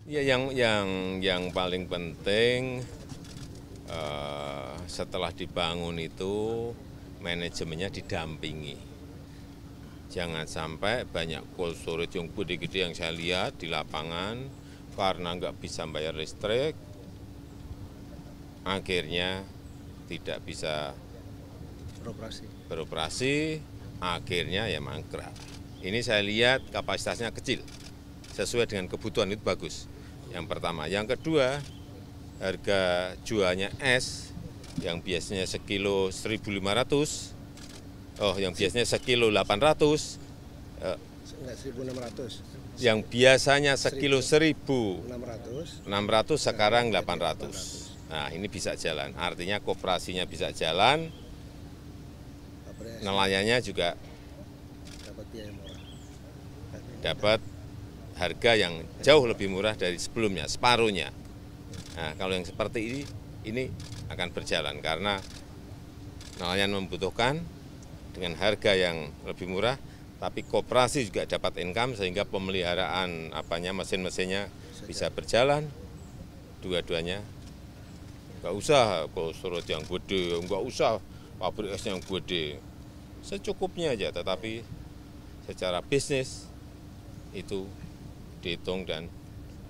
Ya, yang paling penting setelah dibangun itu manajemennya didampingi. Jangan sampai banyak cold storage yang gede-gede yang saya lihat di lapangan karena nggak bisa bayar listrik, akhirnya tidak bisa beroperasi, akhirnya ya mangkrak. Ini saya lihat kapasitasnya kecil, sesuai dengan kebutuhan itu bagus. Yang pertama. Yang kedua, harga jualnya es yang biasanya sekilo 1.500, yang biasanya sekilo 800, enggak 1.600. Yang biasanya sekilo 1.600 sekarang 800. Nah, ini bisa jalan. Artinya koperasinya bisa jalan, nelayannya juga dapat biaya murah. dapat harga yang jauh lebih murah dari sebelumnya, separuhnya. Nah, kalau yang seperti ini akan berjalan karena nelayan membutuhkan dengan harga yang lebih murah, tapi koperasi juga dapat income sehingga pemeliharaan mesin-mesinnya bisa berjalan. Dua-duanya nggak usah cold storage yang gede, nggak usah pabrik es yang gede, secukupnya aja. Tetapi secara bisnis itu dihitung dan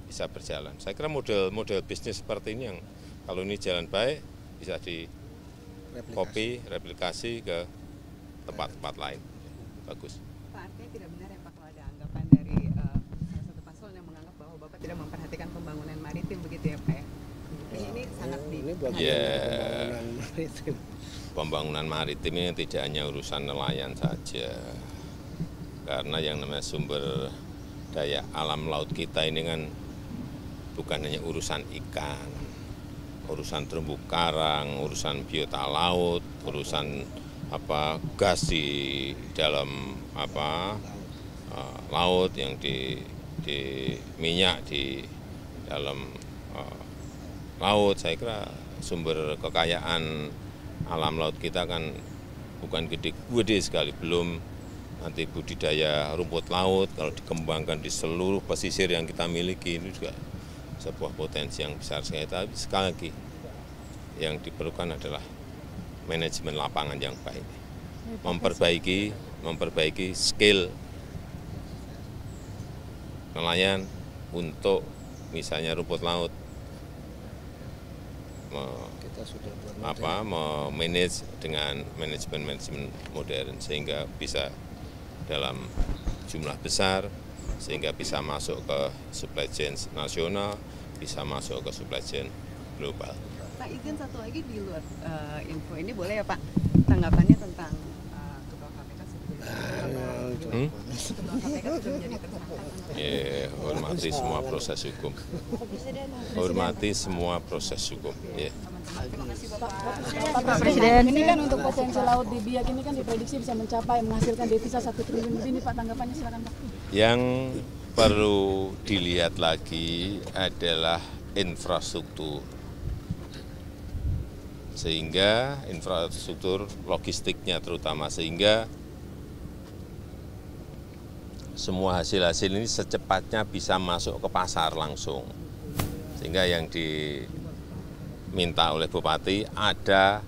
bisa berjalan. Saya kira model bisnis seperti ini yang kalau ini jalan baik bisa replikasi ke tempat-tempat lain. Bagus. Pak, artinya tidak benar ya Pak kalau ada anggapan dari salah satu paslon yang menganggap bahwa Bapak tidak memperhatikan pembangunan maritim begitu ya Pak ya? Ini sangat pembangunan maritim. Pembangunan maritim ini tidak hanya urusan nelayan saja. Karena yang namanya sumber daya alam laut kita ini kan bukan hanya urusan ikan, urusan terumbu karang, urusan biota laut, urusan gas di dalam laut yang di minyak di dalam laut. Saya kira sumber kekayaan alam laut kita kan bukan gede sekali, belum nanti budidaya rumput laut kalau dikembangkan di seluruh pesisir yang kita miliki ini juga sebuah potensi yang besar sekali. Tapi sekali lagi yang diperlukan adalah manajemen lapangan yang baik, memperbaiki skill nelayan untuk misalnya rumput laut, memanage dengan manajemen modern sehingga bisa dalam jumlah besar, sehingga bisa masuk ke supply chain nasional, bisa masuk ke supply chain global. Pak, izin satu lagi di luar info ini boleh ya Pak, tanggapannya tentang Ketua KPK Ketua KPK sudah menjadi tersangka. Hormati semua proses hukum. Hormati semua proses hukum. Pak Presiden, ini kan untuk potensi laut di Biak ini kan diprediksi bisa menghasilkan devisa 1 triliun lebih. Ini Pak, tanggapannya silakan Pak. Yang perlu dilihat lagi adalah infrastruktur, sehingga infrastruktur logistiknya terutama, sehingga semua hasil-hasil ini secepatnya bisa masuk ke pasar langsung. Sehingga yang diminta oleh Bupati ada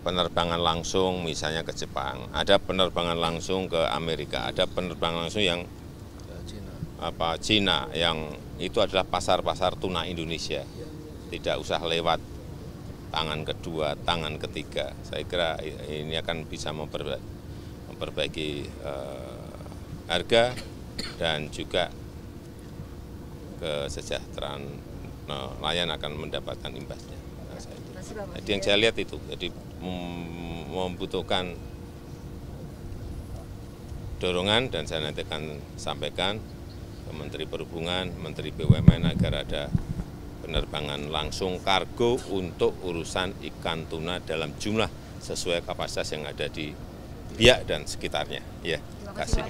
penerbangan langsung misalnya ke Jepang, ada penerbangan langsung ke Amerika, ada penerbangan langsung yang Cina, yang itu adalah pasar-pasar tuna Indonesia. Tidak usah lewat tangan kedua, tangan ketiga. Saya kira ini akan bisa memperbaiki harga dan juga kesejahteraan nelayan akan mendapatkan imbasnya. Jadi yang saya lihat itu, jadi membutuhkan dorongan dan saya nanti akan sampaikan ke Menteri Perhubungan, Menteri BUMN agar ada penerbangan langsung kargo untuk urusan ikan tuna dalam jumlah sesuai kapasitas yang ada di Biak dan sekitarnya. Ya, terima kasih.